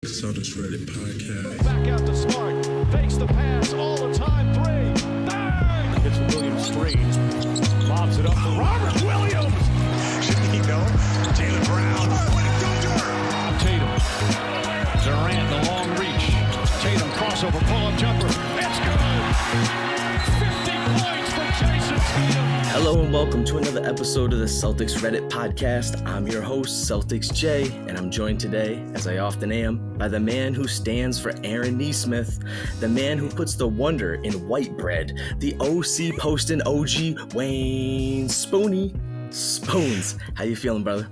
Celtics Reddit podcast. Back out to Smart. Fakes the pass all the time. Three. Bang! It's Williams three. Lobs it up for Robert Williams. Shouldn't he know? Jaylen Brown. What a dunker! Tatum. Durant, the long reach. Tatum crossover pull-up jumper. It's good. 50 points for Jason Tatum. Hello and welcome to another episode of the Celtics Reddit podcast. I'm your host, Celtics Jay, and I'm joined today, as I often am, by the man who stands for Aaron Nesmith, the man who puts the wonder in white bread, the OC posting OG Wayne Spoony. Spoons. How you feeling, brother?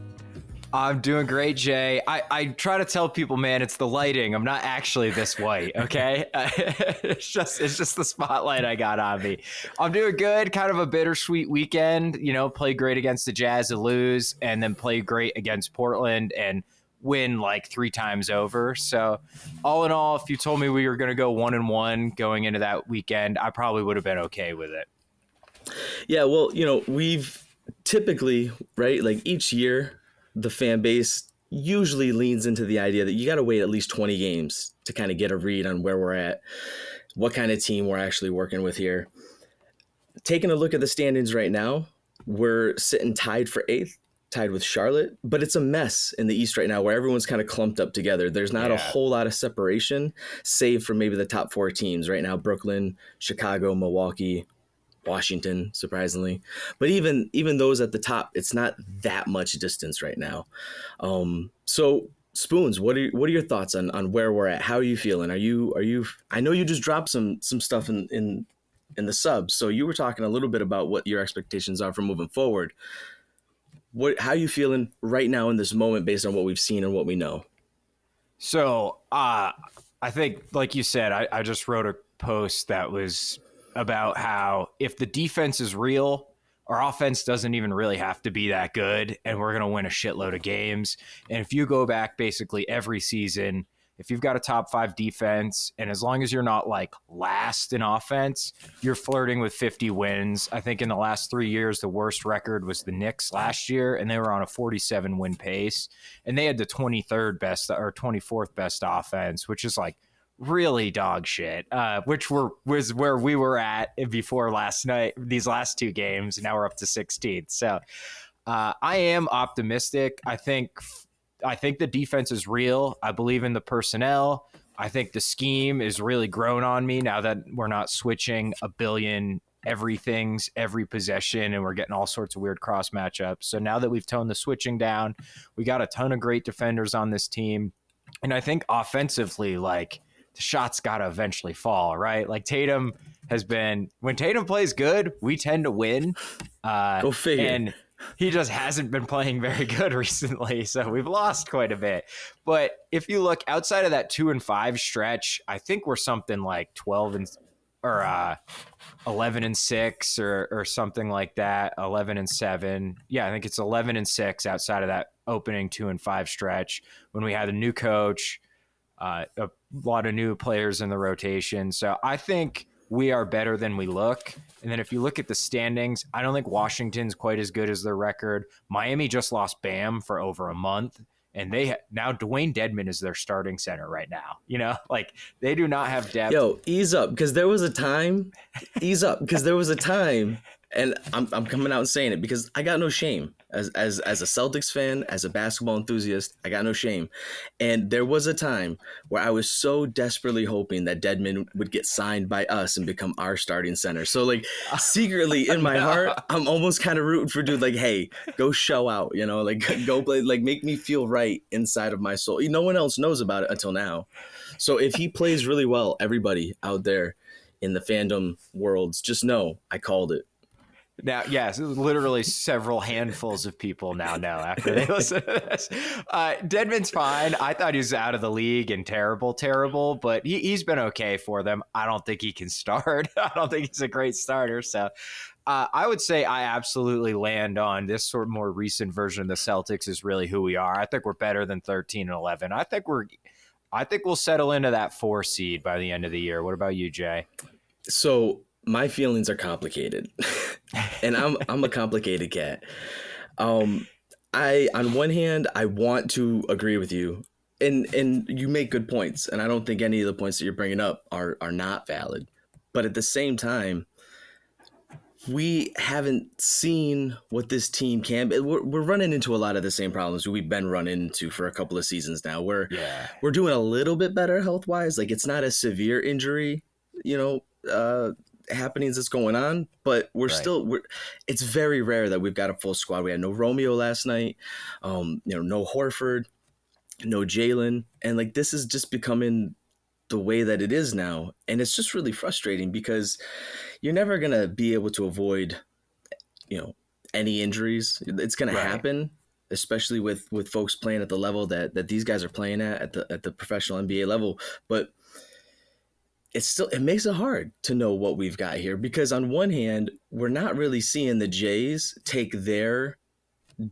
I'm doing great, Jay. I try to tell people, man, it's the lighting. I'm not actually this white, okay? It's just the spotlight I got on me. I'm doing good. Kind of a bittersweet weekend. You know, play great against the Jazz and lose, and then play great against Portland and win like 3 times over. So all in all, if you told me we were going to go 1-1 going into that weekend, I probably would have been okay with it. Yeah, well, you know, we've typically, right, like each year, the fan base usually leans into the idea that you got to wait at least 20 games to kind of get a read on where we're at, what kind of team we're actually working with here. Taking a look at the standings right now, we're sitting tied for 8th, tied with Charlotte, but it's a mess in the East right now where everyone's kind of clumped up together. There's not a whole lot of separation, save for maybe the top 4 teams right now: Brooklyn, Chicago, Milwaukee, Washington, surprisingly. But even those at the top, it's not that much distance right now. So Spoons, what are your thoughts on where we're at? How are you feeling? Are you I know you just dropped some stuff in the subs, so you were talking a little bit about what your expectations are for moving forward. How are you feeling right now in this moment based on what we've seen and what we know? So I think, like you said, I just wrote a post that was about how if the defense is real, our offense doesn't even really have to be that good, and we're going to win a shitload of games. And if you go back basically every season, if you've got a top 5 defense, and as long as you're not like last in offense, you're flirting with 50 wins. I think in the last 3 years, the worst record was the Knicks last year, and they were on a 47 win pace, and they had the 23rd best or 24th best offense, which is like really dog shit, which was where we were at before last night, these last 2 games. Now we're up to 16th. So I am optimistic. I think the defense is real. I believe in the personnel. I think the scheme is really grown on me now that we're not switching a billion everything's every possession and we're getting all sorts of weird cross matchups. So now that we've toned the switching down, we got a ton of great defenders on this team. And I think offensively, like, the shots got to eventually fall, right? Like Tatum has been, when Tatum plays good, we tend to win. Go figure. And he just hasn't been playing very good recently, so we've lost quite a bit. But if you look outside of that 2-5 stretch, I think we're something like 11-6 or something like that. 11-7. Yeah, I think it's 11-6 outside of that opening 2-5 stretch when we had a new coach. A lot of new players in the rotation. So I think we are better than we look. And then if you look at the standings, I don't think Washington's quite as good as their record. Miami just lost Bam for over a month. And now Dwayne Dedmon is their starting center right now. You know, like they do not have depth. Yo, ease up, because there was a time. And I'm coming out and saying it because I got no shame as a Celtics fan, as a basketball enthusiast. I got no shame. And there was a time where I was so desperately hoping that Dedmon would get signed by us and become our starting center. So like secretly in my heart, I'm almost kind of rooting for dude. Like, hey, go show out, you know, like go play, like make me feel right inside of my soul. No one else knows about it until now. So if he plays really well, everybody out there in the fandom worlds, just know I called it. Now, yes, literally several handfuls of people now know after they listen to this. Dedmon's fine. I thought he was out of the league and terrible, but he's been okay for them. I don't think he can start. I don't think he's a great starter. So I would say I absolutely land on this sort of more recent version of the Celtics is really who we are. I think we're better than 13-11. I think we'll settle into that 4 seed by the end of the year. What about you, Jay? So my feelings are complicated. And I'm a complicated cat. On one hand, I want to agree with you and you make good points, and I don't think any of the points that you're bringing up are not valid. But at the same time, we haven't seen what this team can be. We're running into a lot of the same problems we've been running into for a couple of seasons now. We're doing a little bit better health wise. Like, it's not a severe injury, happenings that's going on, but it's very rare that we've got a full squad. We had no Romeo last night, no Horford, no Jalen, and like, this is just becoming the way that it is now. And it's just really frustrating because you're never going to be able to avoid, any injuries. It's going to happen, especially with folks playing at the level that these guys are playing at the professional NBA level. But it makes it hard to know what we've got here, because on one hand, we're not really seeing the Jays take their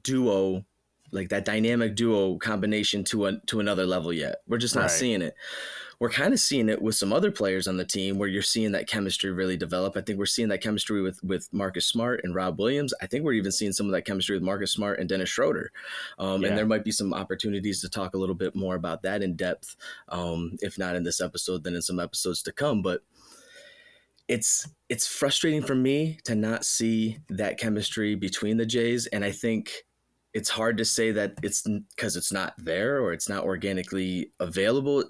duo, like that dynamic duo combination to another level yet. We're just not seeing it. We're kind of seeing it with some other players on the team where you're seeing that chemistry really develop. I think we're seeing that chemistry with Marcus Smart and Rob Williams. I think we're even seeing some of that chemistry with Marcus Smart and Dennis Schroeder. And there might be some opportunities to talk a little bit more about that in depth, if not in this episode, then in some episodes to come. But it's frustrating for me to not see that chemistry between the Jays. And I think it's hard to say that it's because it's not there or it's not organically available.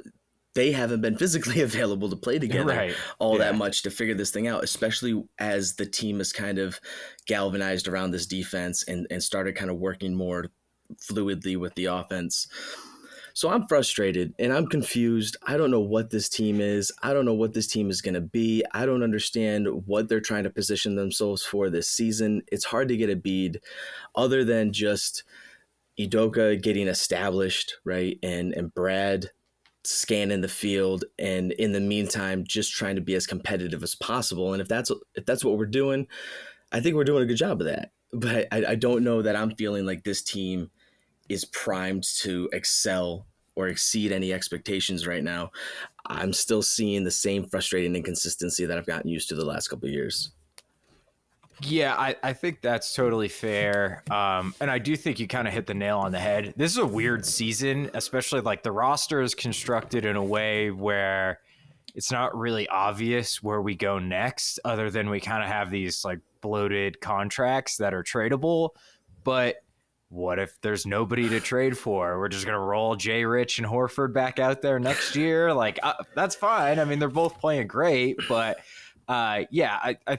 They haven't been physically available to play together that much to figure this thing out, especially as the team is kind of galvanized around this defense and started kind of working more fluidly with the offense. So I'm frustrated and I'm confused. I don't know what this team is. I don't know what this team is going to be. I don't understand what they're trying to position themselves for this season. It's hard to get a bead other than just Udoka getting established, right? And Brad scanning the field, and in the meantime just trying to be as competitive as possible. And if that's what we're doing, I think we're doing a good job of that. But I don't know that I'm feeling like this team is primed to excel or exceed any expectations right now. I'm still seeing the same frustrating inconsistency that I've gotten used to the last couple of years. Yeah, I think that's totally fair. And I do think you kind of hit the nail on the head. This is a weird season, especially like the roster is constructed in a way where it's not really obvious where we go next, other than we kind of have these like bloated contracts that are tradable. But what if there's nobody to trade for? We're just going to roll Jay Rich and Horford back out there next year. Like, that's fine. I mean, they're both playing great, but I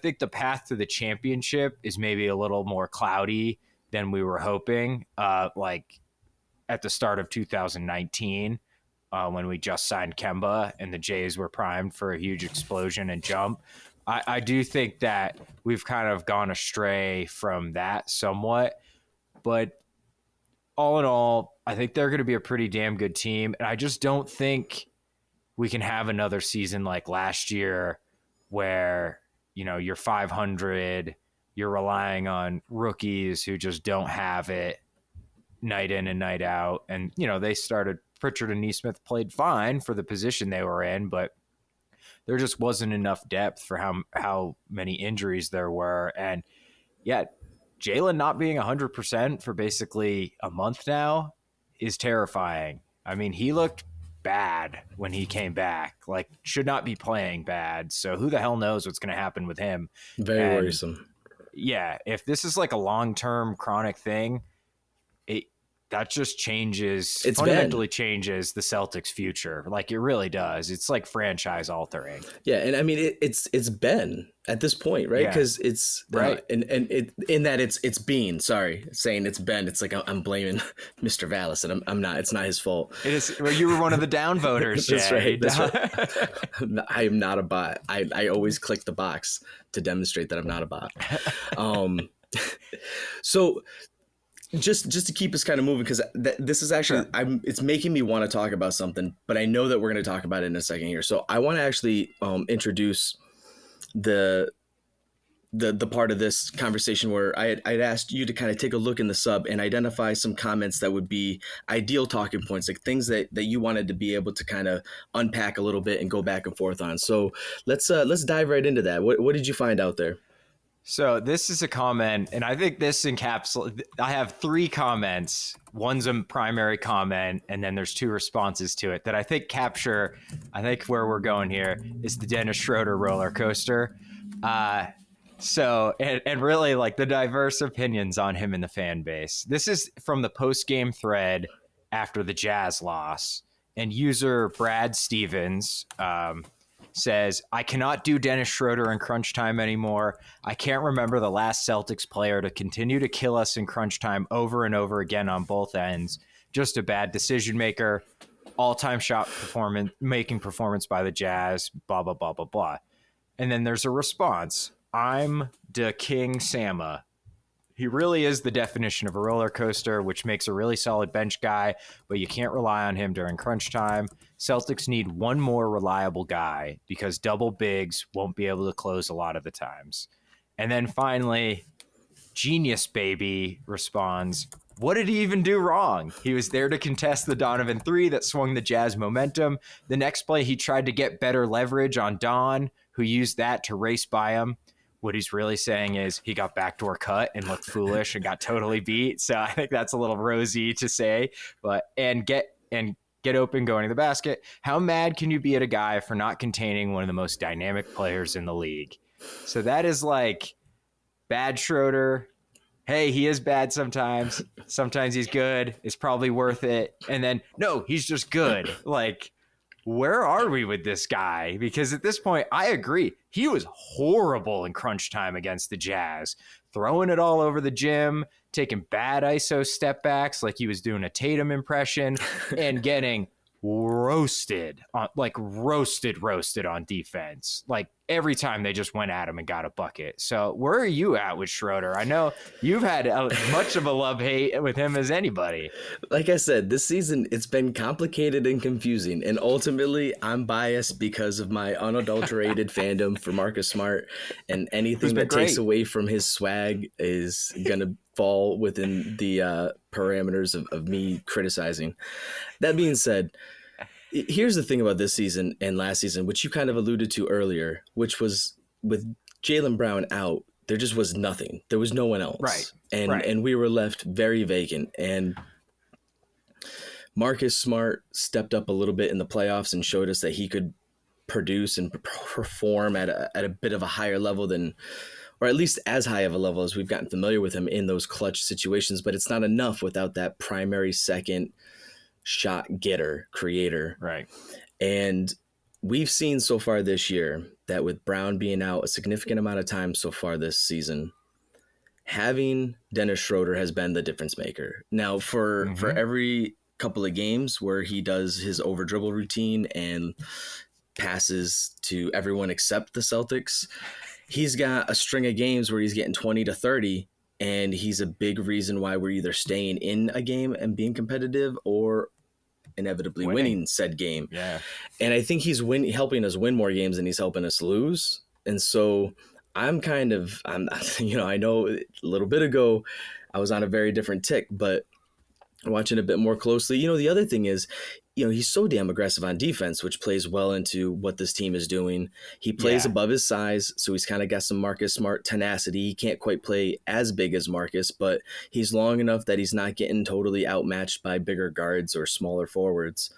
think the path to the championship is maybe a little more cloudy than we were hoping. Like at the start of 2019, when we just signed Kemba and the Jays were primed for a huge explosion and jump. I do think that we've kind of gone astray from that somewhat, but all in all, I think they're going to be a pretty damn good team. And I just don't think we can have another season like last year where, you're 500, you're relying on rookies who just don't have it night in and night out. And, they started, Pritchard and Nesmith played fine for the position they were in, but there just wasn't enough depth for how many injuries there were. And yet Jalen not being 100% for basically a month now is terrifying. I mean, he looked bad when he came back, like should not be playing bad. So who the hell knows what's going to happen with him? Very worrisome. Yeah. If this is like a long-term chronic thing, that just fundamentally changes the Celtics' future. Like it really does. It's like franchise altering. Yeah, and I mean it's Ben at this point, right? Because it's right, and it in that it's Bean. Sorry, saying it's Ben. It's like I'm blaming Mr. Vallis, and I'm not. It's not his fault. It is. Well, you were one of the down voters. That's right. That's right. I am not a bot. I always click the box to demonstrate that I'm not a bot. So. Just to keep us kind of moving, because this is actually it's making me want to talk about something, but I know that we're going to talk about it in a second here. So I want to actually introduce the part of this conversation where I'd asked you to kind of take a look in the sub and identify some comments that would be ideal talking points, like things that you wanted to be able to kind of unpack a little bit and go back and forth on. So let's dive right into that. What did you find out there? So this is a comment, and I think this encapsulates. I have 3 comments. One's a primary comment, and then there's 2 responses to it that I think capture. I think where we're going here is the Dennis Schröder roller coaster. And really like the diverse opinions on him in the fan base. This is from the post-game thread after the Jazz loss, and user Brad Stevens says, I cannot do Dennis Schröder in crunch time anymore. I can't remember the last Celtics player to continue to kill us in crunch time over and over again on both ends. Just a bad decision maker, all-time shot making performance by the Jazz, blah, blah, blah, blah, blah. And then there's a response. I'm the King Sama. He really is the definition of a roller coaster, which makes a really solid bench guy, but you can't rely on him during crunch time. Celtics need one more reliable guy because double bigs won't be able to close a lot of the times. And then finally, Genius Baby responds, what did he even do wrong? He was there to contest the Donovan 3 that swung the Jazz momentum. The next play, he tried to get better leverage on Don, who used that to race by him. What he's really saying is he got backdoor cut and looked foolish and got totally beat. So I think that's a little rosy to say, but get open going to the basket. How mad can you be at a guy for not containing one of the most dynamic players in the league? So that is like bad Schröder. Hey, he is bad sometimes. Sometimes he's good. It's probably worth it. And then, no, he's just good. Like, where are we with this guy? Because at this point, I agree. He was horrible in crunch time against the Jazz, throwing it all over the gym, taking bad ISO step backs like he was doing a Tatum impression, and getting roasted on defense. Like every time they just went at him and got a bucket. So where are you at with Schröder? I know you've had much of a love-hate with him as anybody. Like I said, this season, it's been complicated and confusing. And ultimately, I'm biased because of my unadulterated fandom for Marcus Smart. And anything that takes away from his swag is going to fall within the parameters of me criticizing. That being said, here's the thing about this season and last season, which you kind of alluded to earlier, which was with Jaylen Brown out, there just was nothing. There was no one else. Right. And we were left very vacant. And Marcus Smart stepped up a little bit in the playoffs and showed us that he could produce and perform at a bit of a higher level than, or at least as high of a level as we've gotten familiar with him in those clutch situations. But it's not enough without that primary second shot getter, creator. Right. And we've seen so far this year that with Brown being out a significant amount of time so far this season, having Dennis Schröder has been the difference maker. Now, for every couple of games where he does his over dribble routine and passes to everyone except the Celtics, he's got a string of games where he's getting 20 to 30, and he's a big reason why we're either staying in a game and being competitive or inevitably winning said game. Yeah. And I think he's helping us win more games than he's helping us lose. And so I'm I know a little bit ago I was on a very different tick, but watching a bit more closely, the other thing is, he's so damn aggressive on defense, which plays well into what this team is doing. He plays above his size, so he's kind of got some Marcus Smart tenacity. He can't quite play as big as Marcus, but he's long enough that he's not getting totally outmatched by bigger guards or smaller forwards.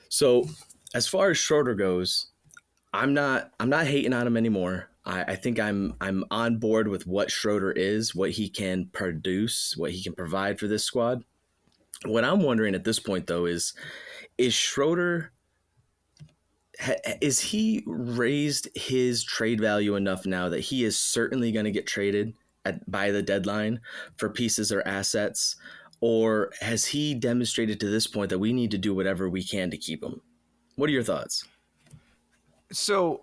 So as far as Schröder goes, I'm not hating on him anymore. I think I'm on board with what Schröder is, what he can produce, what he can provide for this squad. What I'm wondering at this point, though, is Schröder, is he raised his trade value enough now that he is certainly going to get traded by the deadline for pieces or assets? Or has he demonstrated to this point that we need to do whatever we can to keep him? What are your thoughts? So,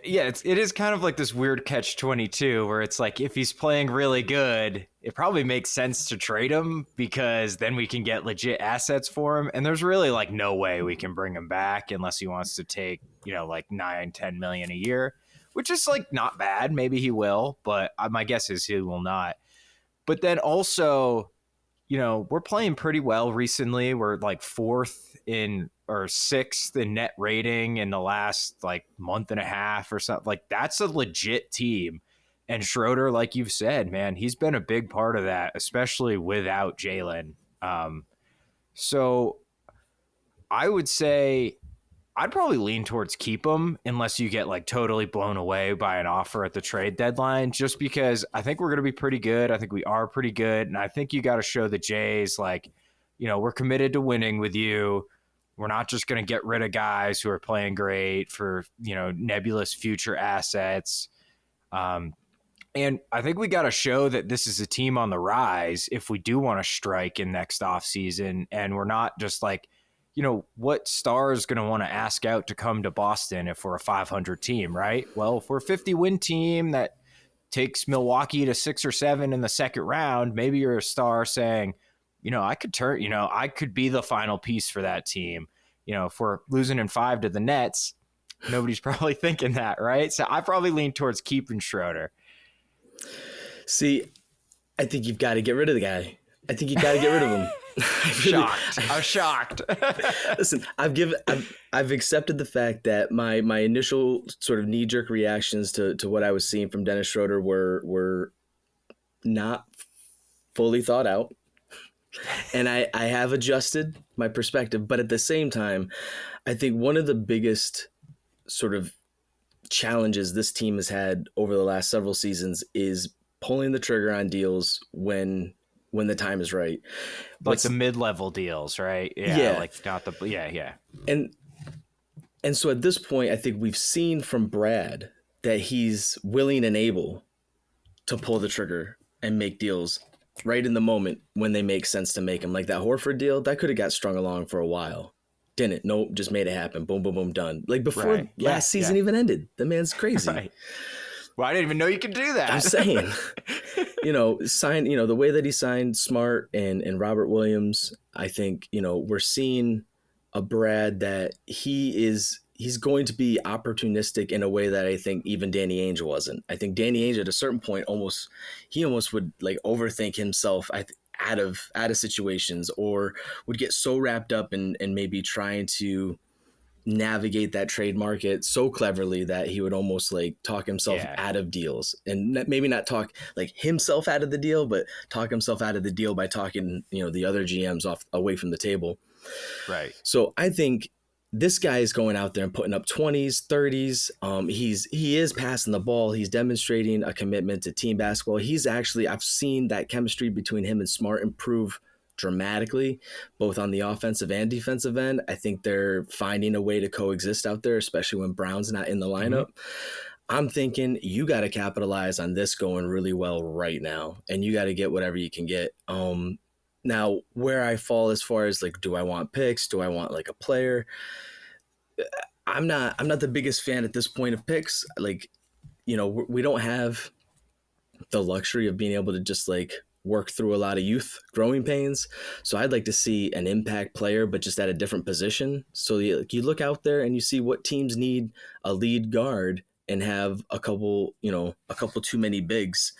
yeah, it is kind of like this weird catch-22 where it's like, if he's playing really good, it probably makes sense to trade him because then we can get legit assets for him. And there's really like no way we can bring him back unless he wants to take, like 9-10 million a year, which is like not bad. Maybe he will, but my guess is he will not. But then also, we're playing pretty well recently. We're like 4th or 6th in net rating in the last like month and a half or something. Like that's a legit team. And Schroeder, like you've said, man, he's been a big part of that, especially without Jalen. So I would say I'd probably lean towards keep him unless you get like totally blown away by an offer at the trade deadline, just because I think we're going to be pretty good. I think we are pretty good. And I think you got to show the Jays, like, we're committed to winning with you. We're not just going to get rid of guys who are playing great for, nebulous future assets. And I think we got to show that this is a team on the rise if we do want to strike in next offseason. And we're not just like, what star is going to want to ask out to come to Boston if we're a 500 team, right? Well, if we're a 50-win team that takes Milwaukee to 6 or 7 in the second round, maybe you're a star saying, I could be the final piece for that team. If we're losing in 5 to the Nets, nobody's probably thinking that, right? So I probably lean towards keeping Schroeder. See, I think you've got to get rid of the guy. I think you got to get rid of him. I'm shocked. Listen, I've accepted the fact that my initial sort of knee-jerk reactions to what I was seeing from Dennis Schröder were not fully thought out. And I have adjusted my perspective. But at the same time, I think one of the biggest sort of challenges this team has had over the last several seasons is pulling the trigger on deals when the time is right. Like the mid-level deals, right? Yeah. Like not the, yeah. And so at this point, I think we've seen from Brad that he's willing and able to pull the trigger and make deals right in the moment when they make sense to make them. Like that Horford deal, that could have got strung along for a while. Didn't. Nope. Just made it happen. Boom, boom, boom, done. Like before last season even ended. The man's crazy. Right. Well, I didn't even know you could do that. I'm saying, the way that he signed Smart and Robert Williams, I think, we're seeing a Brad that he's going to be opportunistic in a way that I think even Danny Ainge wasn't. I think Danny Ainge at a certain point almost would like overthink himself out of situations, or would get so wrapped up in maybe trying to navigate that trade market so cleverly that he would almost like talk himself out of deals, and maybe not talk like himself out of the deal, but talk himself out of the deal by talking, the other GMs away from the table. Right. So I think this guy is going out there and putting up 20s, 30s. He is passing the ball. He's demonstrating a commitment to team basketball. I've seen that chemistry between him and Smart improve dramatically, both on the offensive and defensive end. I think they're finding a way to coexist out there, especially when Brown's not in the lineup. I'm thinking you got to capitalize on this going really well right now, and you got to get whatever you can get. Now, where I fall as far as like, do I want picks? Do I want like a player? I'm not the biggest fan at this point of picks. Like, we don't have the luxury of being able to just like work through a lot of youth growing pains. So I'd like to see an impact player, but just at a different position. So you look out there and you see what teams need a lead guard and have a couple too many bigs,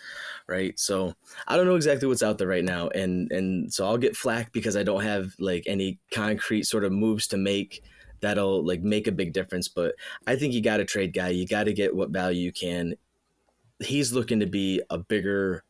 right? So I don't know exactly what's out there right now. And so I'll get flack because I don't have like any concrete sort of moves to make that'll like make a big difference. But I think you got to trade guy. You got to get what value you can. He's looking to be a bigger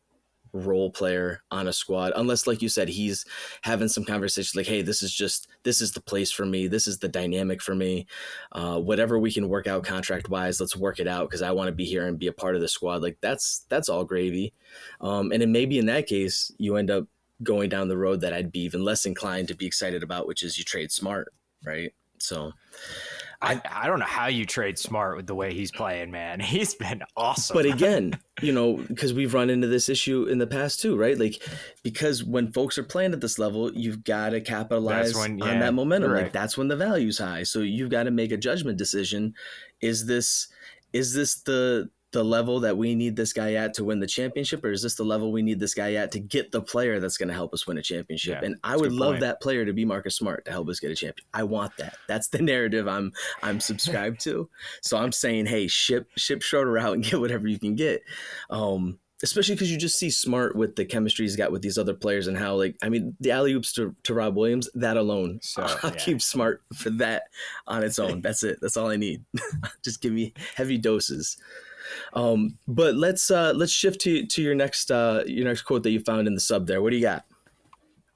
role player on a squad, unless, like you said, he's having some conversations like, hey, this is the place for me, this is the dynamic for me, whatever we can work out contract wise, let's work it out because I want to be here and be a part of the squad. Like that's all gravy. And then maybe in that case you end up going down the road that I'd be even less inclined to be excited about, which is you trade Smart, right? So I don't know how you trade Smart with the way he's playing, man. He's been awesome. But again, because we've run into this issue in the past too, right? Like, because when folks are playing at this level, you've got to capitalize on that momentum. Right. Like that's when the value's high. So you've got to make a judgment decision. Is this the level that we need this guy at to win the championship, or is this the level we need this guy at to get the player that's going to help us win a championship? And I would love that player to be Marcus Smart to help us get a champion. I want that. That's the narrative I'm subscribed to. So I'm saying, hey, ship Schroeder out and get whatever you can get. Especially because you just see Smart with the chemistry he's got with these other players and how, like, I mean, the alley-oops to Rob Williams, that alone. So I'll keep Smart for that on its own. That's it. That's all I need. Just give me heavy doses. But let's shift to your next quote that you found in the sub there. What do you got?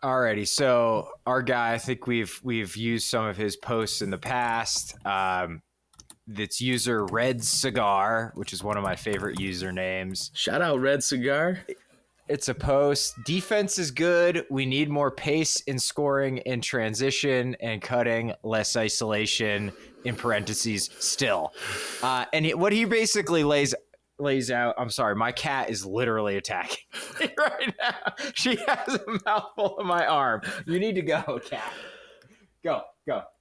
Alrighty, so our guy, I think we've used some of his posts in the past. That's user Red Cigar, which is one of my favorite usernames. Shout out Red Cigar. It's a post. Defense is good. We need more pace in scoring in transition and cutting, less isolation, in parentheses, still. And what he basically lays out, I'm sorry, my cat is literally attacking me right now. She has a mouthful of my arm. You need to go, cat. Go.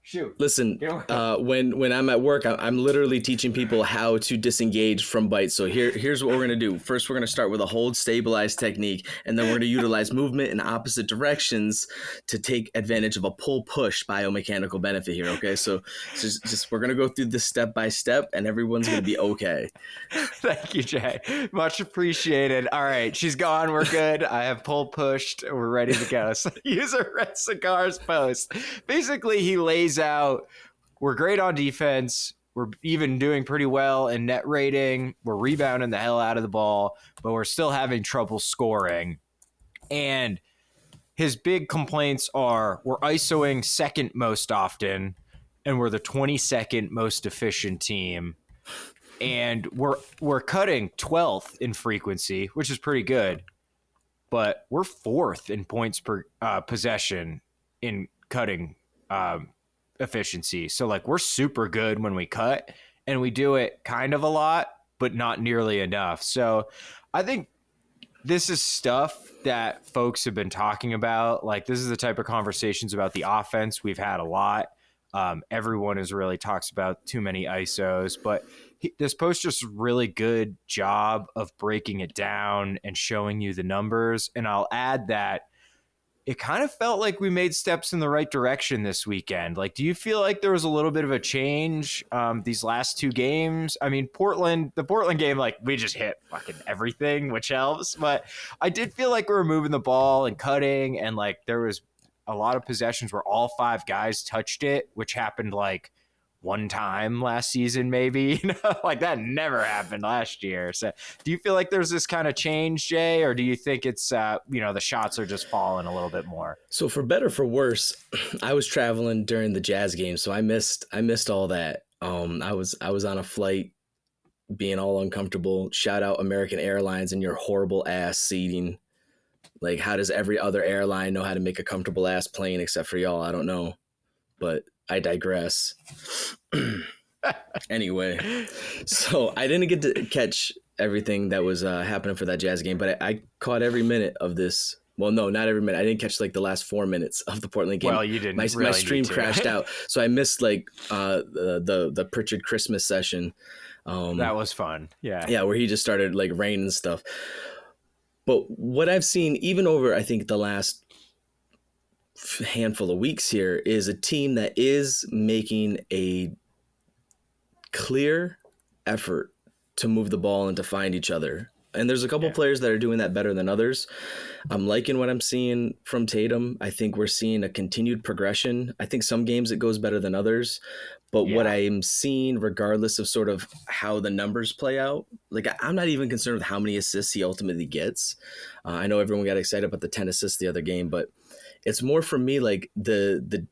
Shoot. Listen, when I'm at work, I'm literally teaching people how to disengage from bites. So here's what we're going to do. First, we're going to start with a hold stabilized technique, and then we're going to utilize movement in opposite directions to take advantage of a pull push biomechanical benefit here. Okay, so just we're going to go through this step by step, and everyone's going to be okay. Thank you, Jay. Much appreciated. All right, she's gone. We're good. I have pull pushed. We're ready to go. So user Red Cigar's post. Basically, he lays out, we're great on defense. We're even doing pretty well in net rating. We're rebounding the hell out of the ball, but we're still having trouble scoring. And his big complaints are we're ISOing second most often, and we're the 22nd most efficient team. And we're cutting 12th in frequency, which is pretty good, but we're 4th in points per possession in cutting efficiency. So like we're super good when we cut, and we do it kind of a lot, but not nearly enough. So I think this is stuff that folks have been talking about. Like this is the type of conversations about the offense we've had a lot. Everyone is really talks about too many ISOs, but this post just really good job of breaking it down and showing you the numbers. And I'll add that it kind of felt like we made steps in the right direction this weekend. Like, do you feel like there was a little bit of a change these last two games? I mean, the Portland game, like we just hit fucking everything, which helps. But I did feel like we were moving the ball and cutting, and like there was a lot of possessions where all 5 guys touched it, which happened like one time last season, maybe, like that never happened last year. So do you feel like there's this kind of change, Jay, or do you think it's, the shots are just falling a little bit more? So for better, for worse, I was traveling during the Jazz game. So I missed all that. I was on a flight being all uncomfortable. Shout out American Airlines and your horrible ass seating. Like, how does every other airline know how to make a comfortable ass plane except for y'all? I don't know, but I digress. Anyway, so I didn't get to catch everything that was happening for that Jazz game, but I caught every minute of this. Well, no, not every minute. I didn't catch like the last 4 minutes of the Portland game. Well, you didn't. My stream crashed out, so I missed like the Pritchard Christmas session. That was fun. Yeah, where he just started like raining and stuff. But what I've seen, even over I think the last handful of weeks here, is a team that is making a clear effort to move the ball and to find each other. And there's a couple players that are doing that better than others. I'm liking what I'm seeing from Tatum. I think we're seeing a continued progression. I think some games it goes better than others. But what I'm seeing, regardless of sort of how the numbers play out, like I'm not even concerned with how many assists he ultimately gets. I know everyone got excited about the 10 assists the other game, but it's more for me like the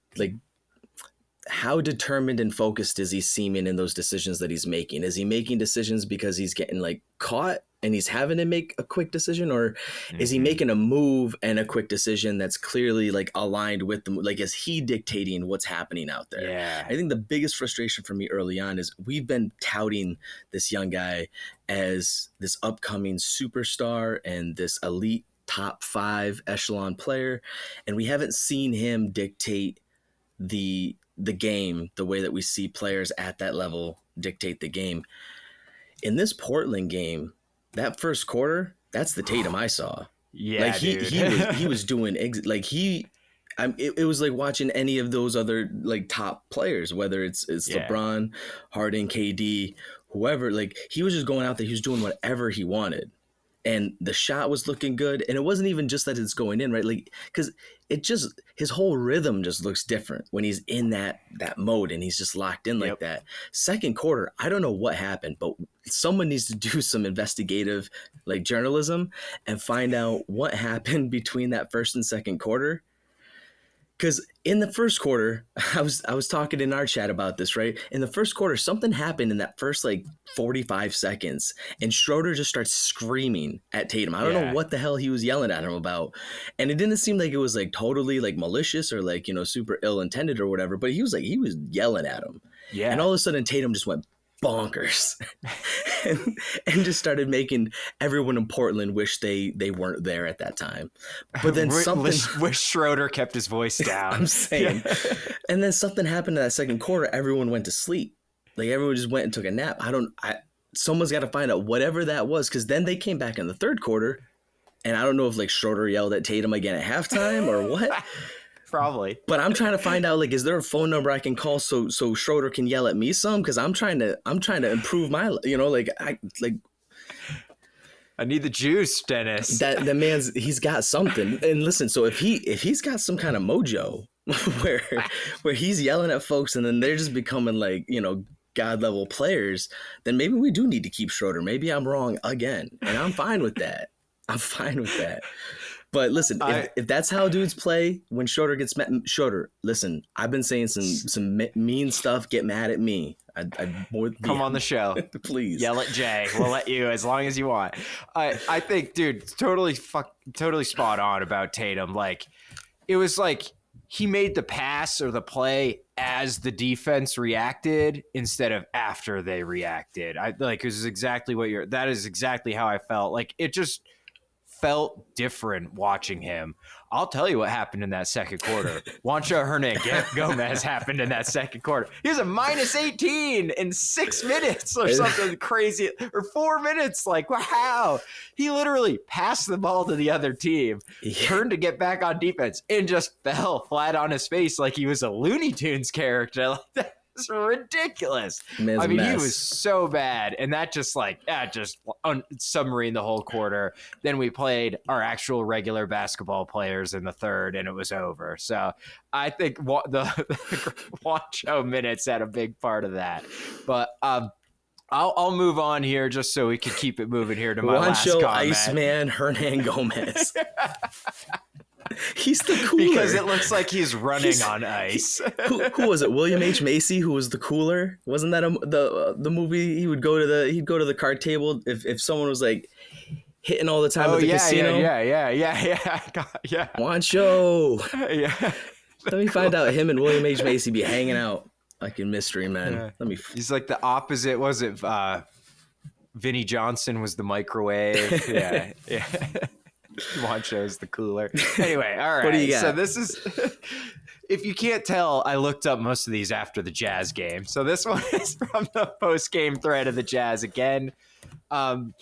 how determined and focused is he seeming in those decisions that he's making? Is he making decisions because he's getting like caught and he's having to make a quick decision, or is he making a move and a quick decision that's clearly like aligned with them? Like, is he dictating what's happening out there? Yeah. I think the biggest frustration for me early on is we've been touting this young guy as this upcoming superstar and this elite top 5 echelon player, and we haven't seen him dictate the game the way that we see players at that level dictate the game. In this Portland game, that first quarter, that's the Tatum I saw. Yeah, like he was doing it was like watching any of those other like top players, whether it's LeBron, Harden, KD, whoever. Like he was just going out there, he was doing whatever he wanted. And the shot was looking good. And it wasn't even just that it's going in, right? Like, because his whole rhythm just looks different when he's in that mode and he's just locked in like that. Second quarter, I don't know what happened, but someone needs to do some investigative like journalism and find out what happened between that first and second quarter. Because in the first quarter, I was talking in our chat about this, right? In the first quarter, something happened in that first like 45 seconds, and Schroeder just starts screaming at Tatum. I don't know what the hell he was yelling at him about, and it didn't seem like it was like totally like malicious or like, you know, super ill intended or whatever. But he was yelling at him, and all of a sudden Tatum just went bonkers and just started making everyone in Portland wish they weren't there at that time. But then wish Schroeder kept his voice down. I'm saying. And then something happened in that second quarter. Everyone went to sleep. Like everyone just went and took a nap. Someone's got to find out whatever that was, because then they came back in the third quarter, and I don't know if like Schroeder yelled at Tatum again at halftime or what. Probably. But I'm trying to find out, like, is there a phone number I can call so Schroeder can yell at me some? Because I'm trying to improve my, you know, I need the juice, Dennis. That the man's, he's got something. And listen, so if he's got some kind of mojo where he's yelling at folks and then they're just becoming like, you know, God level players, then maybe we do need to keep Schroeder. Maybe I'm wrong again, and I'm fine with that. But listen, if that's how dudes play when Schroeder gets met, Schroeder, listen, I've been saying some mean stuff. Get mad at me. Come on the show, please. Yell at Jay. We'll let you as long as you want. I think, dude, totally spot on about Tatum. Like, it was like he made the pass or the play as the defense reacted instead of after they reacted. It was exactly that is exactly how I felt. Like, it just felt different watching him. I'll tell you what happened in that second quarter. Juancho Hernangomez happened in that second quarter. He was a minus 18 in 6 minutes or something crazy, or 4 minutes. Like, wow. He literally passed the ball to the other team, turned to get back on defense, and just fell flat on his face like he was a Looney Tunes character. Like that. It's ridiculous. He was so bad, and that just submarine the whole quarter. Then we played our actual regular basketball players in the third, and it was over. So I think the Juancho minutes had a big part of that. But I'll move on here just so we can keep it moving here to my last comment. Juancho Iceman Hernangomez. He's the cooler. Because it looks like he's running on ice. Who was it? William H. Macy, who was the cooler? Wasn't that the movie? He'd go to the card table if someone was like hitting all the time at the casino. Yeah. Juancho. Yeah. Let me find out. Him and William H. Macy be hanging out like in Mystery Men. Yeah. He's like the opposite. Was it Vinnie Johnson was the microwave? Yeah. Juancho's the cooler. Anyway, all right. What do you got? So this is, if you can't tell, I looked up most of these after the Jazz game. So this one is from the post-game thread of the Jazz again. And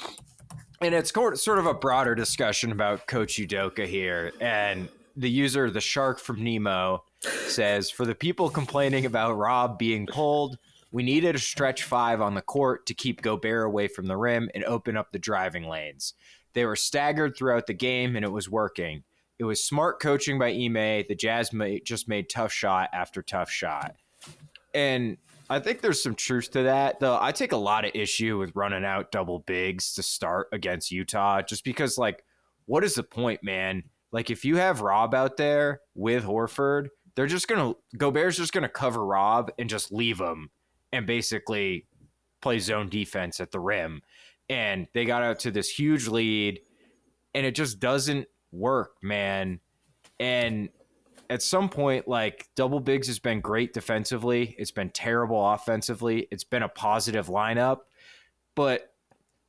it's sort of a broader discussion about Coach Udoka here. And the user, the Shark from Nemo, says, for the people complaining about Rob being pulled, we needed a stretch five on the court to keep Gobert away from the rim and open up the driving lanes. They were staggered throughout the game, and it was working. It was smart coaching by Ime. The Jazz just made tough shot after tough shot. And I think there's some truth to that, though. I take a lot of issue with running out double bigs to start against Utah, just because, like, what is the point, man? Like, if you have Rob out there with Horford, Gobert's just going to cover Rob and just leave him and basically play zone defense at the rim. And they got out to this huge lead, and it just doesn't work, man. And at some point, like, double bigs has been great defensively. It's been terrible offensively. It's been a positive lineup. But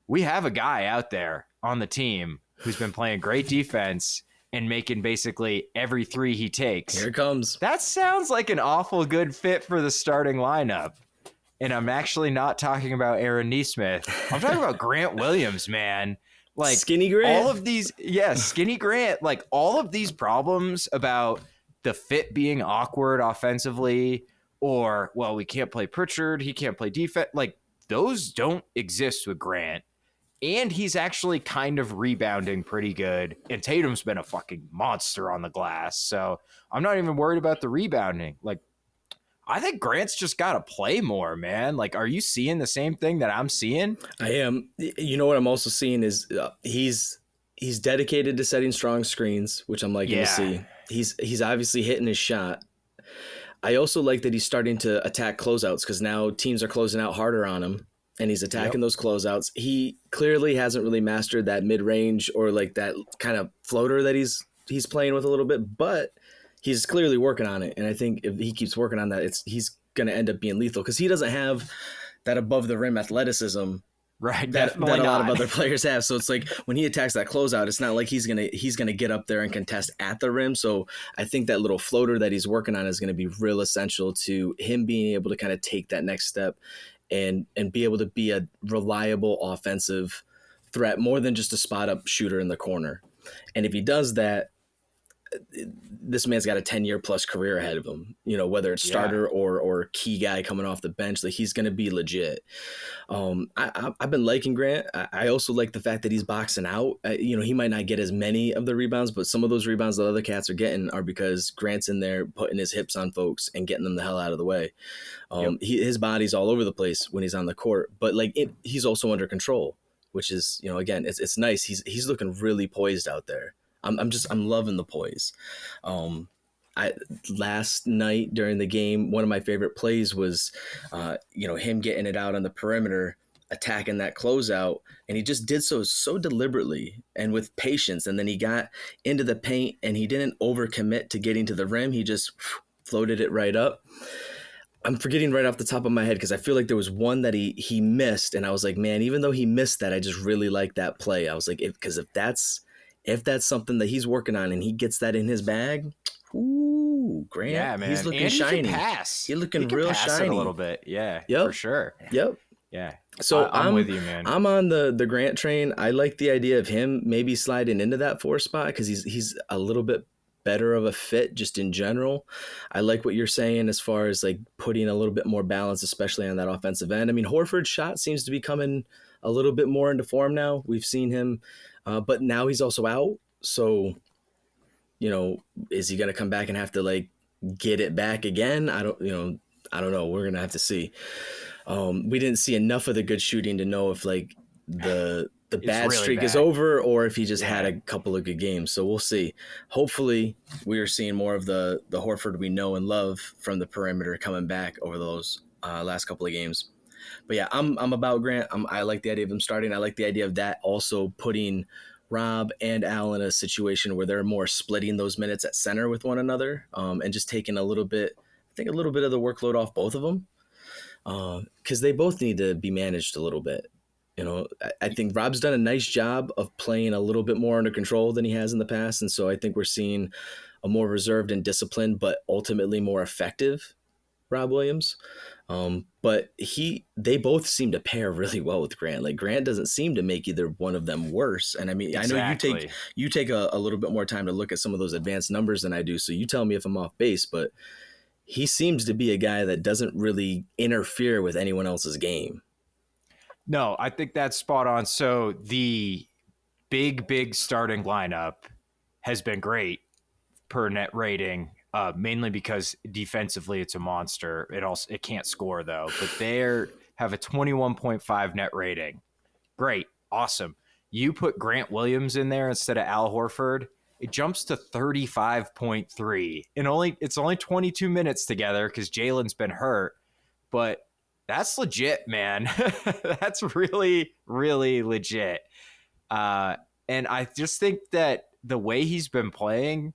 we have a guy out there on the team who's been playing great defense and making basically every three he takes. Here it comes. That sounds like an awful good fit for the starting lineup. And I'm actually not talking about Aaron Nesmith. I'm talking about Grant Williams, man. Like, Skinny Grant. All of these, Skinny Grant. Like, all of these problems about the fit being awkward offensively, or, well, we can't play Pritchard, he can't play defense. Like, those don't exist with Grant. And he's actually kind of rebounding pretty good. And Tatum's been a fucking monster on the glass. So I'm not even worried about the rebounding. Like, I think Grant's just got to play more, man. Like, are you seeing the same thing that I'm seeing? I am. You know what I'm also seeing is he's dedicated to setting strong screens, which I'm liking to see. He's obviously hitting his shot. I also like that he's starting to attack closeouts because now teams are closing out harder on him, and he's attacking those closeouts. He clearly hasn't really mastered that mid-range or like that kind of floater that he's playing with a little bit, but he's clearly working on it. And I think if he keeps working on that, he's going to end up being lethal because he doesn't have that above the rim athleticism. Right, that a not. lot of other players have. So it's like when he attacks that closeout, it's not like he's gonna get up there and contest at the rim. So I think that little floater that he's working on is going to be real essential to him being able to kind of take that next step and be able to be a reliable offensive threat more than just a spot up shooter in the corner. And if he does that, this man's got a 10-year plus career ahead of him, whether it's starter or key guy coming off the bench, like he's going to be legit. I've been liking Grant. I also like the fact that he's boxing out. He might not get as many of the rebounds, but some of those rebounds that other cats are getting are because Grant's in there putting his hips on folks and getting them the hell out of the way. His body's all over the place when he's on the court, but he's also under control, which is, again, it's nice. He's looking really poised out there. I'm loving the poise. Last night during the game, one of my favorite plays was, him getting it out on the perimeter, attacking that closeout, and he just did so deliberately and with patience. And then he got into the paint and he didn't overcommit to getting to the rim. He just floated it right up. I'm forgetting right off the top of my head because I feel like there was one that he missed, and I was like, man, even though he missed that, I just really like that play. I was like, if that's something that he's working on and he gets that in his bag, ooh, Grant, yeah, man. He's looking and shiny. He can pass. He's looking he can real pass shiny it a little bit. Yeah, for sure. Yep. Yeah. So I'm with you, man. I'm on the Grant train. I like the idea of him maybe sliding into that 4 spot because he's a little bit better of a fit just in general. I like what you're saying as far as like putting a little bit more balance, especially on that offensive end. I mean, Horford's shot seems to be coming a little bit more into form now. We've seen him, but now he's also out. So, is he going to come back and have to like get it back again? I don't know. We're going to have to see. We didn't see enough of the good shooting to know if like the bad really streak bad. is over or if he just had a couple of good games. So we'll see. Hopefully we are seeing more of the Horford we know and love from the perimeter coming back over those last couple of games. But yeah, I'm about Grant. I like the idea of him starting. I like the idea of that also putting Rob and Al in a situation where they're more splitting those minutes at center with one another, and just taking a little bit of the workload off both of them, because they both need to be managed a little bit. I think Rob's done a nice job of playing a little bit more under control than he has in the past, and so I think we're seeing a more reserved and disciplined, but ultimately more effective Rob Williams. But they both seem to pair really well with Grant. Like Grant doesn't seem to make either one of them worse. And I mean, exactly. I know you take a little bit more time to look at some of those advanced numbers than I do. So you tell me if I'm off base, but he seems to be a guy that doesn't really interfere with anyone else's game. No, I think that's spot on. So the big starting lineup has been great per net rating. Mainly because defensively it's a monster. It can't score though, but they have a 21.5 net rating. Great, awesome. You put Grant Williams in there instead of Al Horford, it jumps to 35.3. And it's only 22 minutes together because Jalen's been hurt, but that's legit, man. That's really, really legit. And I just think that the way he's been playing,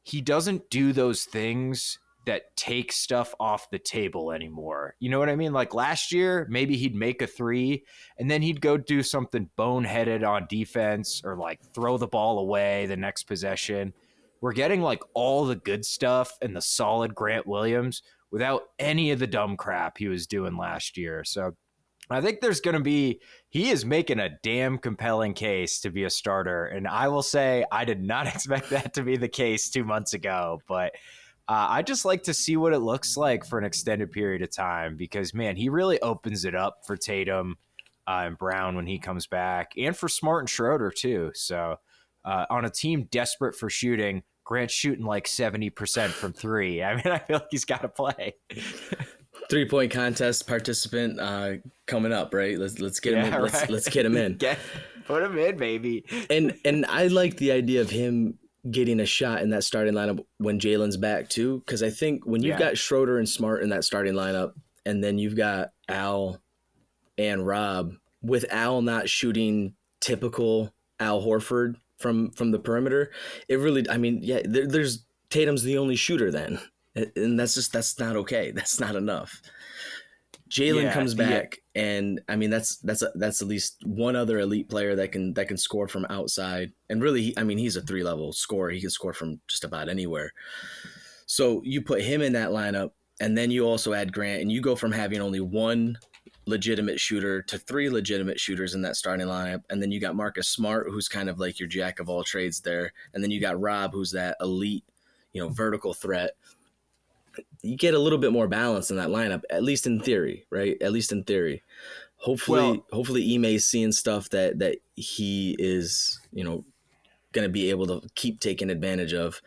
he doesn't do those things that take stuff off the table anymore. You know what I mean? Like last year, maybe he'd make a 3 and then he'd go do something boneheaded on defense or like throw the ball away the next possession. We're getting like all the good stuff and the solid Grant Williams without any of the dumb crap he was doing last year. So I think he is making a damn compelling case to be a starter. And I will say, I did not expect that to be the case 2 months ago, but I just like to see what it looks like for an extended period of time because, man, he really opens it up for Tatum and Brown when he comes back and for Smart and Schroeder too. So on a team desperate for shooting, Grant's shooting like 70% from three. I mean, I feel like he's got to play. 3-point contest participant coming up, right? Let's get him in. Right. Let's get him in. Put him in, baby. And I like the idea of him getting a shot in that starting lineup when Jalen's back too, because I think when you've got Schröder and Smart in that starting lineup, and then you've got Al and Rob, with Al not shooting typical Al Horford from the perimeter, it really, I mean, yeah, there's Tatum's the only shooter then, and that's not okay. That's not enough. Jalen comes back, and I mean that's at least one other elite player that can score from outside. And really, I mean, he's a 3-level scorer. He can score from just about anywhere. So you put him in that lineup, and then you also add Grant, and you go from having only one legitimate shooter to 3 legitimate shooters in that starting lineup. And then you got Marcus Smart, who's kind of like your jack of all trades there, and then you got Rob, who's that elite, vertical threat. You get a little bit more balance in that lineup, at least in theory, right? At least in theory. Hopefully Ime's seeing stuff that he is, going to be able to keep taking advantage of,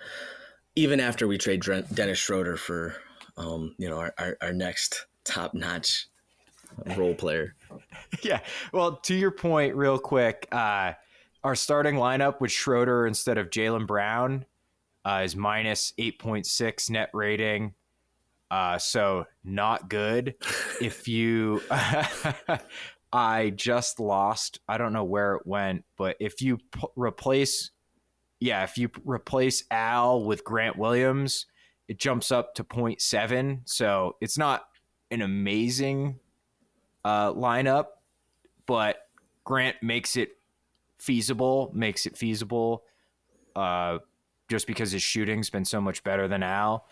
even after we trade Dennis Schröder for, our next top-notch role player. Yeah. Well, to your point, real quick, our starting lineup with Schröder instead of Jaylen Brown is minus 8.6 net rating. So not good. If you, I just lost, I don't know where it went, but if you replace Al with Grant Williams, it jumps up to 0.7. So it's not an amazing lineup, but Grant makes it feasible, just because his shooting's been so much better than Al.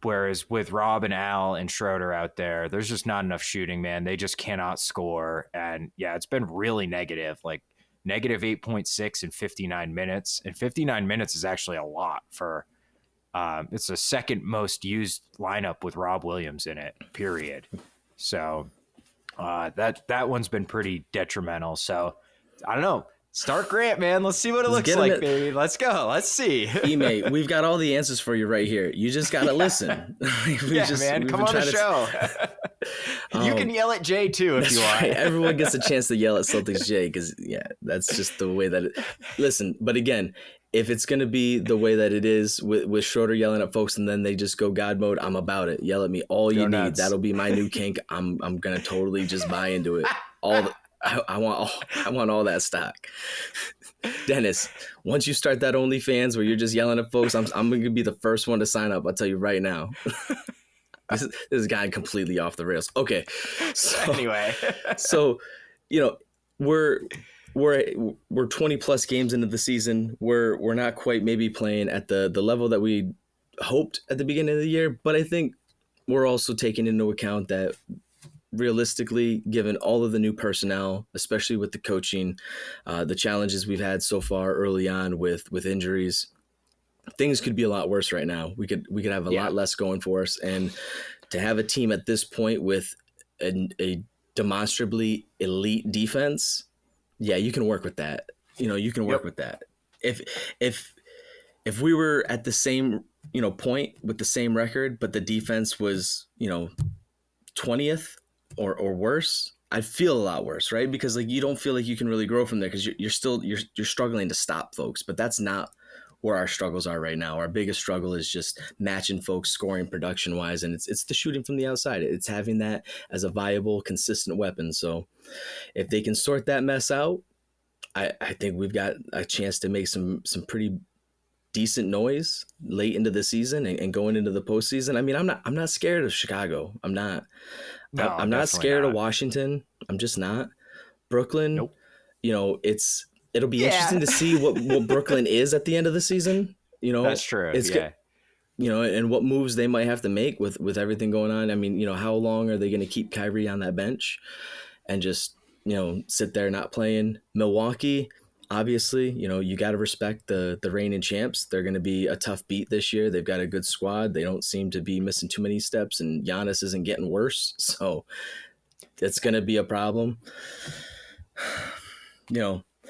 Whereas with Rob and Al and Schröder out there, there's just not enough shooting, man. They just cannot score. And yeah, it's been really negative, like negative 8.6 in 59 minutes. And 59 minutes is actually a lot for, it's the second most used lineup with Rob Williams in it, period. So that one's been pretty detrimental. So I don't know. Start Grant, man. Let's see what it looks like, baby. Let's go. Let's see. Ime, we've got all the answers for you right here. You just got to listen. Man. Come on the show. You can yell at Jay, too, if you want. Right. Everyone gets a chance to yell at Celtics Jay because, that's just the way that it – listen, but again, if it's going to be the way that it is with Schröder yelling at folks and then they just go God mode, I'm about it. Yell at me all you need. That'll be my new kink. I'm going to totally just buy into it. I want all that stock. Dennis, once you start that OnlyFans where you're just yelling at folks, I'm going to be the first one to sign up. I'll tell you right now. This is gone completely off the rails. Okay. So, anyway. So, we're 20 plus games into the season. We're not quite maybe playing at the level that we hoped at the beginning of the year, but I think we're also taking into account that realistically, given all of the new personnel, especially with the coaching, the challenges we've had so far early on with injuries, things could be a lot worse right now. We could have a lot less going for us, and to have a team at this point with a demonstrably elite defense, you can work with that. You can work with that. If we were at the same point with the same record, but the defense was 20th. Or worse, I'd feel a lot worse, right? Because you don't feel like you can really grow from there because you're struggling to stop folks. But that's not where our struggles are right now. Our biggest struggle is just matching folks scoring production wise, and it's the shooting from the outside. It's having that as a viable, consistent weapon. So if they can sort that mess out, I think we've got a chance to make some pretty decent noise late into the season and going into the postseason. I mean, I'm not scared of Chicago. I'm not. No, I'm not scared of Washington. I'm just not. Brooklyn, nope. It'll be interesting to see what Brooklyn is at the end of the season. That's true. And what moves they might have to make with everything going on. I mean, how long are they going to keep Kyrie on that bench and just, sit there not playing? Milwaukee, obviously, you got to respect the reigning champs. They're going to be a tough beat this year. They've got a good squad. They don't seem to be missing too many steps, and Giannis isn't getting worse. So it's going to be a problem.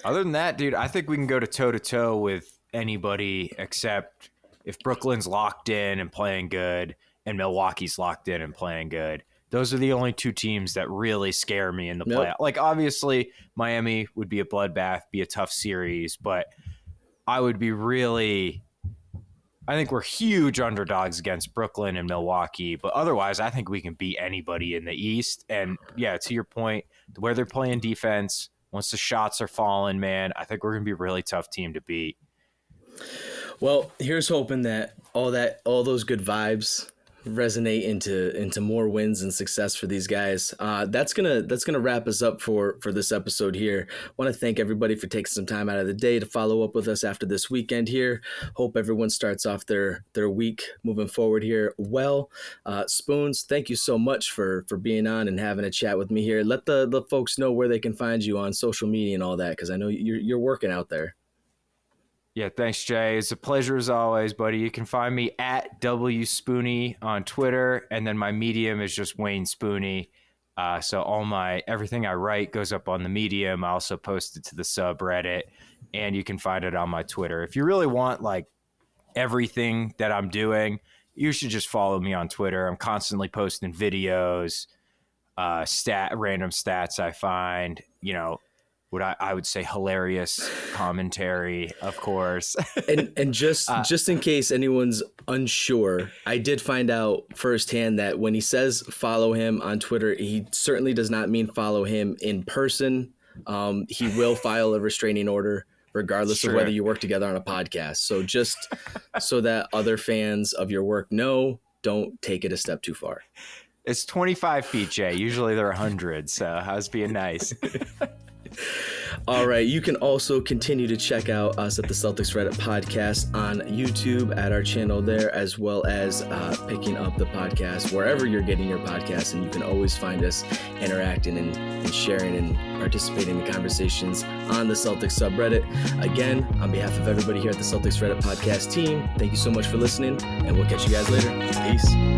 Other than that, dude, I think we can go to toe-to-toe with anybody except if Brooklyn's locked in and playing good and Milwaukee's locked in and playing good. Those are the only two teams that really scare me in the playoff. Like, obviously, Miami would be a bloodbath, be a tough series, but I would be really – I think we're huge underdogs against Brooklyn and Milwaukee, but otherwise I think we can beat anybody in the East. And, yeah, to your point, where they're playing defense, once the shots are falling, man, I think we're going to be a really tough team to beat. Well, here's hoping that all those good vibes resonate into more wins and success for these guys. That's gonna wrap us up for this episode here. I want to thank everybody for taking some time out of the day to follow up with us after this weekend here. Hope everyone starts off their week moving forward here well. Spoons, thank you so much for being on and having a chat with me here. Let the folks know where they can find you on social media and all that, because I know you're working out there. Yeah, thanks, Jay. It's a pleasure as always, buddy. You can find me at WSpoony on Twitter, and then my Medium is just Wayne Spoony. So everything I write goes up on the Medium. I also post it to the subreddit, and you can find it on my Twitter. If you really want like everything that I'm doing, you should just follow me on Twitter. I'm constantly posting videos, random stats I find, what I would say hilarious commentary, of course. and just in case anyone's unsure, I did find out firsthand that when he says follow him on Twitter, he certainly does not mean follow him in person. He will file a restraining order regardless of whether you work together on a podcast. So just so that other fans of your work know, don't take it a step too far. It's 25 feet, Jay. Usually they're 100, so I was being nice. All right. You can also continue to check out us at the Celtics Reddit podcast on YouTube at our channel there, as well as picking up the podcast wherever you're getting your podcasts. And you can always find us interacting and sharing and participating in conversations on the Celtics subreddit. Again, on behalf of everybody here at the Celtics Reddit podcast team, thank you so much for listening, and we'll catch you guys later. Peace.